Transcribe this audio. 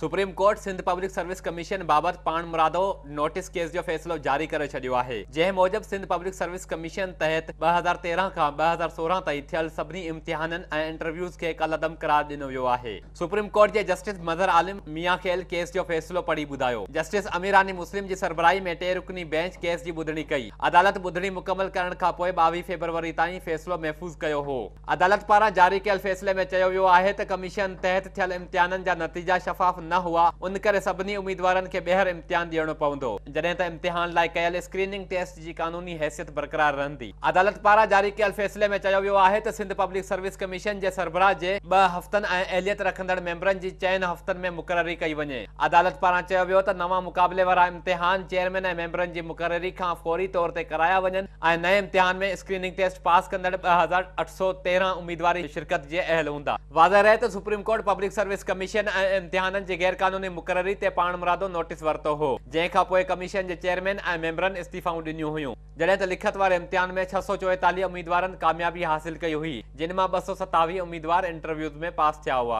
Supreme Court Sindh Public Service Commission बाबत पाण मुरादो notice case जो फैसलो जारी करे छडियो आहे। जंहिं मूजिब सिंध पब्लिक सर्विस कमीशन तहत 2013 खां 2016 ताईं थियल सभिनी इम्तिहाननि ऐं इंटरव्यूज़ खे कलअदम करार ॾिनो वियो आहे। सुप्रीम कोर्ट जे जस्टिस मज़हर आलिम मियां खेल केस जो फैसलो पढ़ी ॿुधायो। जस्टिस अमीरानी मुस्लिम जी सरबराही में 3 रुकनी बेंच केस जी ॿुधणी कई। अदालत ॿुधणी मुकमल करण खां पोइ 22 फरवरी ताईं फैसलो महफ़ूज़ कयो हो। अदालत पारां जारी कयल फैसले में चयो वियो आहे त कमीशन तहत थियल इम्तिहाननि जा नतीजा शफ़ाफ़ न हुआ, उन करे सभिनी उम्मीदवारनि खे ॿीहर इम्तिहान ॾियणो पवंदो, जॾहिं त इम्तिहान लाइ कयल स्क्रीनिंग टेस्ट जी कानूनी हैसियत बरक़रार रहंदी। अदालत पारां जारी कयल फैसले में चयो वियो आहे त सिंध पब्लिक सर्विस कमीशन जे सरबराह जे 2 हफ़्तनि ऐं अहलियत रखंदड़ मेंबरनि जी 4 हफ़्तनि में मुक़ररी कई वञे। अदालत पारां चयो वियो त नवां मुक़ाबले वारा इम्तिहान चेयरमैन ऐं मेंबरनि जी मुक़ररी खां फौरी तौर ते कराया वञनि ऐं नए इम्तिहान में स्क्रीनिंग टेस्ट पास कंदड़ 2813 उम्मीदवारी शिरकत जे अहल हूंदा। वाज़ह रहे त supreme court public Service commission ऐं इम्तिहाननि जी गैर कानूनी मुक़ररी ते पाण मुरादो नोटिस वरितो हो, जंहिं खां पोइ कमीशन जे चेयरमैन ऐं मेंबरनि इस्तीफ़ाऊं ॾिनियूं हुयूं, जॾहिं त लिखत वारे इम्तिहान में 644 उम्मीदवारनि कामयाबी हासिल कई हुई, जिन मां 227 उम्मीदवार इंटरव्यूज़ में पास थिया हुआ।